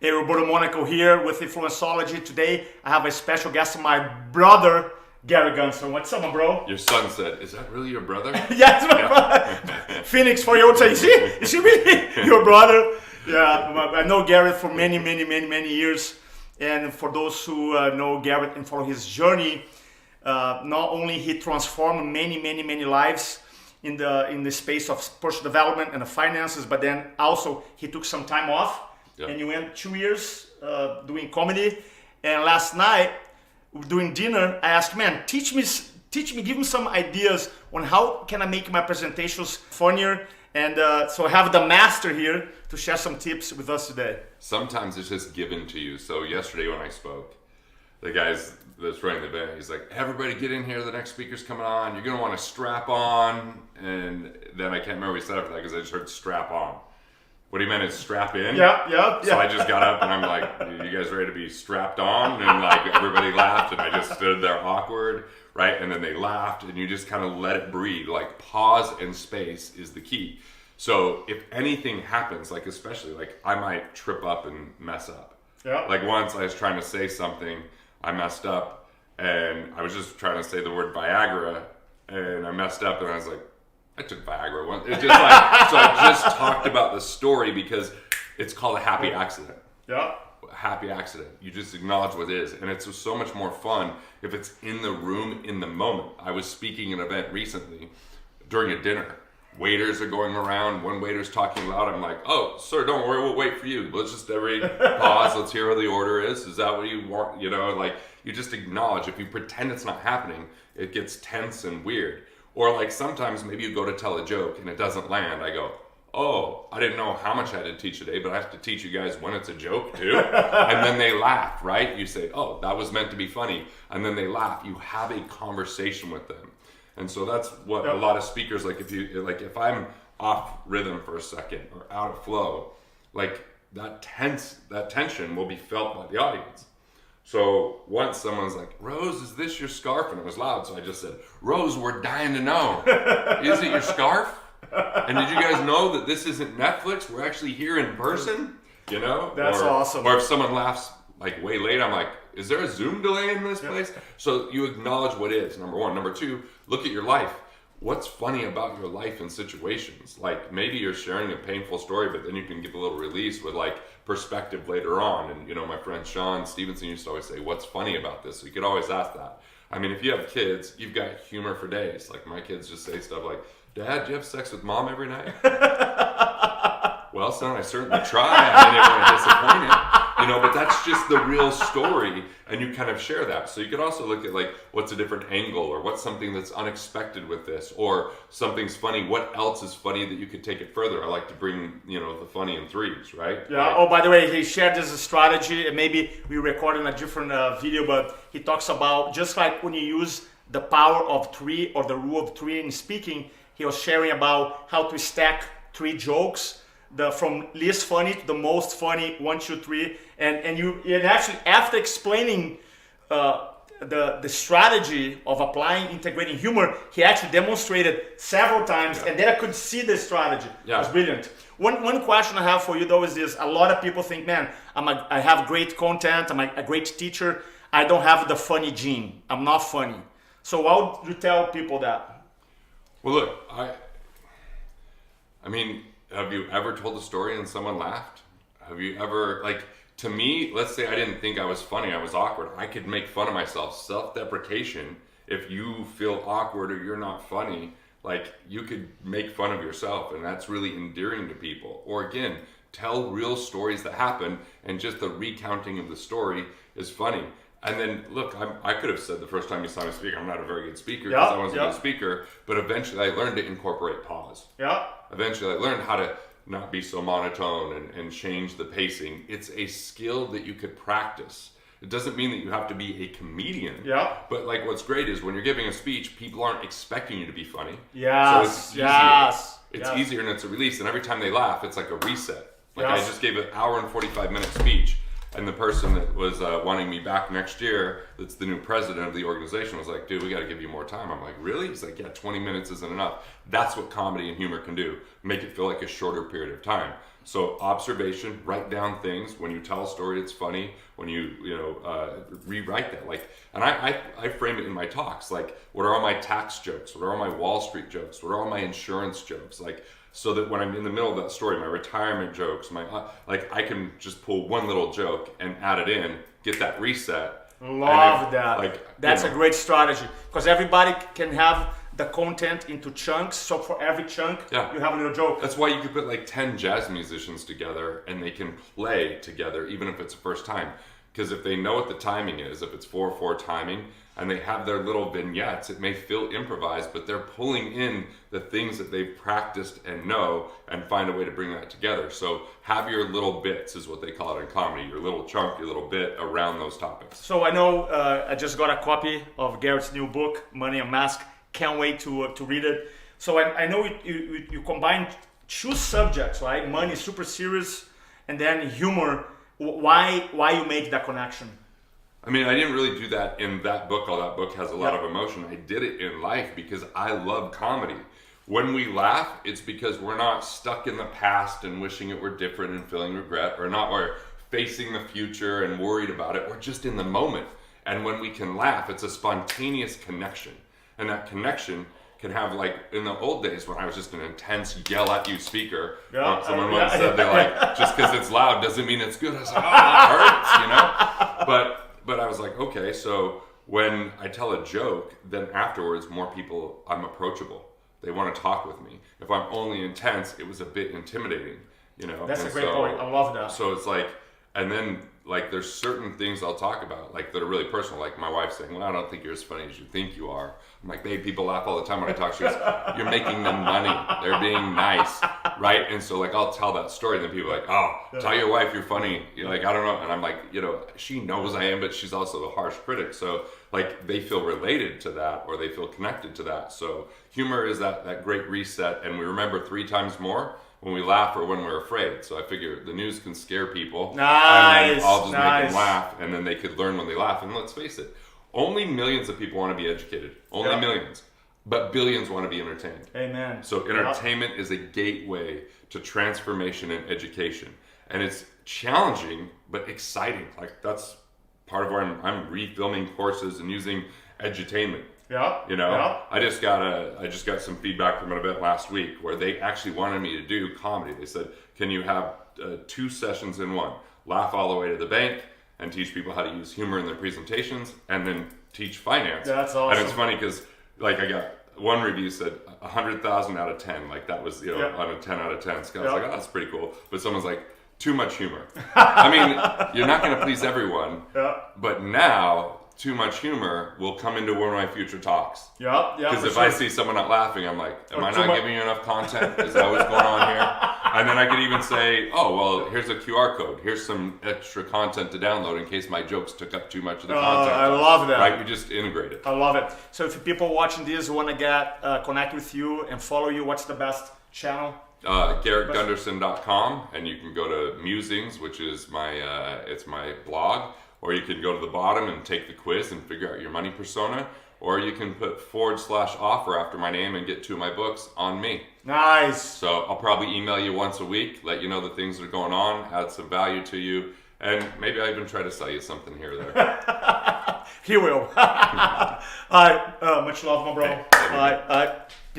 Hey, Roberto Monaco here with Influenceology. Today, I have a special guest, my brother, Garrett Gunderson. What's up, my bro? Your son said, "Is that really your brother?" Yes, my brother. Phoenix for you. Is she really your brother? Yeah, I know Garrett for many years. And for those who know Garrett and follow his journey, not only he transformed many lives in the space of personal development and the finances, but then also he took some time off. Yep. And you went 2 years doing comedy. And last night, during dinner, I asked, man, teach me, give me some ideas on how can I make my presentations funnier. And so I have the master here to share some tips with us today. Sometimes it's just given to you. So yesterday when I spoke, the guys that's running the event, he's like, everybody get in here, the next speaker's coming on. You're going to want to strap on. And then I can't remember what he said after that because I just heard strap on. What he meant is strap in. Yeah. So I just got up and I'm like, you guys ready to be strapped on? And like everybody laughed and I just stood there awkward, right? And then they laughed and you just kind of let it breathe. Like pause and space is the key. So if anything happens, like especially like I might trip up and mess up. Yeah. Like once I was trying to say something, I messed up and I was just trying to say the word Viagra and I messed up and I was like, I took Viagra once. It's just like, so I just talked about the story because it's called a happy accident. Yeah. A happy accident. You just acknowledge what it is. And it's so much more fun if it's in the room, in the moment. I was speaking at an event recently during a dinner. Waiters are going around. One waiter's talking loud. I'm like, oh, sir, don't worry. We'll wait for you. Let's just everybody pause. Let's hear what the order is. Is that what you want? You know, like you just acknowledge. If you pretend it's not happening, it gets tense and weird. Or like sometimes maybe you go to tell a joke and it doesn't land. I go, oh, I didn't know how much I had to teach today, but I have to teach you guys when it's a joke too. And then they laugh, right? You say, oh, that was meant to be funny. And then they laugh. You have a conversation with them. And so that's what a lot of speakers, like if I'm off rhythm for a second or out of flow, like that tension will be felt by the audience. So once someone's like, Rose, is this your scarf? And it was loud, so I just said, Rose, we're dying to know. Is it your scarf? And did you guys know that this isn't Netflix? We're actually here in person, you know? That's awesome. Or if someone laughs like way late, I'm like, is there a Zoom delay in this place? So you acknowledge what is, number one. Number two, look at your life. What's funny about your life and situations? Like maybe you're sharing a painful story, but then you can give a little release with like perspective later on. And you know, my friend Sean Stevenson used to always say, what's funny about this? So you could always ask that. I mean, if you have kids, you've got humor for days. Like my kids just say stuff like, Dad, do you have sex with Mom every night? Well, son, I certainly try. I didn't want to disappoint you. You know, but that's just the real story, and you kind of share that. So you could also look at like, what's a different angle, or what's something that's unexpected with this, or something's funny. What else is funny that you could take it further? I like to bring, you know, the funny in threes, right? Yeah. Like, oh, by the way, he shared this strategy, and maybe we recorded a different video, but he talks about just like when you use the power of three or the rule of three in speaking, he was sharing about how to stack 3 jokes. From least funny to the most funny, 1, 2, 3, and actually after explaining the strategy of applying integrating humor, he actually demonstrated several times, and then I could see the strategy. It was brilliant. One question I have for you though is this: a lot of people think, man, I have great content, I'm a great teacher, I don't have the funny gene, I'm not funny. So how would you tell people that? Well, look, I mean. Have you ever told a story and someone laughed? Have you ever, like, to me, let's say I didn't think I was funny, I was awkward. I could make fun of myself. Self-deprecation, if you feel awkward or you're not funny, like, you could make fun of yourself, and that's really endearing to people. Or again, tell real stories that happen, and just the recounting of the story is funny. And then, look, I could have said the first time you saw me speak, I'm not a very good speaker because I wasn't a good speaker, but eventually I learned to incorporate pause. Yeah. Eventually I learned how to not be so monotone and change the pacing. It's a skill that you could practice. It doesn't mean that you have to be a comedian. Yeah. But like what's great is when you're giving a speech, people aren't expecting you to be funny. Yes. So it's easier. It's easier and it's a release. And every time they laugh, it's like a reset. Like I just gave an hour and 45-minute speech. And the person that was wanting me back next year, that's the new president of the organization, was like, dude, we got to give you more time. I'm like, really? He's like, yeah, 20 minutes isn't enough. That's what comedy and humor can do. Make it feel like a shorter period of time. So observation, write down things. When you tell a story, it's funny. When you rewrite that, like, and I frame it in my talks, like, what are all my tax jokes? What are all my Wall Street jokes? What are all my insurance jokes? Like, so that when I'm in the middle of that story, my retirement jokes, I can just pull one little joke and add it in, get that reset. Love that. Like, that's a great strategy, because everybody can have the content into chunks. So for every chunk, you have a little joke. That's why you could put like 10 jazz musicians together and they can play together, even if it's the first time. Because if they know what the timing is, if it's 4/4 timing, and they have their little vignettes, it may feel improvised, but they're pulling in the things that they've practiced and know and find a way to bring that together. So have your little bits, is what they call it in comedy, your little chunk, your little bit around those topics. So I know I just got a copy of Garrett's new book, Money Unmasked. Can't wait to read it. So I know you combine two subjects, right? Money, super serious, and then humor. Why you make that connection? I mean, I didn't really do that in that book. All that book has a lot of emotion. I did it in life because I love comedy. When we laugh, it's because we're not stuck in the past and wishing it were different and feeling regret, or not, or facing the future and worried about it. We're just in the moment. And when we can laugh, it's a spontaneous connection. And that connection can have, like, in the old days when I was just an intense yell at you speaker, someone once said, they're like, just because it's loud doesn't mean it's good. I was like, oh, that hurts, But I was like, okay, so when I tell a joke, then afterwards I'm approachable. They want to talk with me. If I'm only intense, it was a bit intimidating, That's a great point. I love that. So it's like, and then, like, there's certain things I'll talk about, like, that are really personal. Like my wife saying, well, I don't think you're as funny as you think you are. I'm like, babe, people laugh all the time when I talk. She goes, you're making them money. They're being nice, right? And so, like, I'll tell that story, and then people are like, oh, tell your wife you're funny. You're like, I don't know. And I'm like, she knows I am, but she's also a harsh critic. So, like, they feel related to that, or they feel connected to that. So humor is that great reset, and we remember 3 times more when we laugh or when we're afraid. So I figure the news can scare people. Nice. And then I'll just make them laugh, and then they could learn when they laugh. And let's face it, only millions of people want to be educated. Only millions. But billions want to be entertained. Amen. So entertainment is a gateway to transformation and education. And it's challenging, but exciting. Like, that's part of where I'm refilming courses and using edutainment. I just got some feedback from an event last week where they actually wanted me to do comedy. They said, can you have 2 sessions in one? Laugh all the way to the bank and teach people how to use humor in their presentations, and then teach finance. That's awesome. And it's funny because, like, I got one review said 100,000 out of 10. Like, that was, on a 10 out of 10 scale. I was like, oh, that's pretty cool. But someone's like, too much humor. I mean, you're not going to please everyone. But now, too much humor will come into one of my future talks. Because if I see someone not laughing, I'm like, am I not giving you enough content? Is that what's going on here? And then I could even say, oh, well, here's a QR code. Here's some extra content to download in case my jokes took up too much of the content. I love that. Right? We just integrate it. I love it. So if people watching this want to get connect with you and follow you, what's the best channel? GarrettGunderson.com, and you can go to Musings, which is it's my blog. Or you can go to the bottom and take the quiz and figure out your money persona. Or you can put /offer after my name and get 2 of my books on me. Nice. So I'll probably email you once a week, let you know the things that are going on, add some value to you, and maybe I even try to sell you something here or there. He will. All right. Much love, my bro. All right.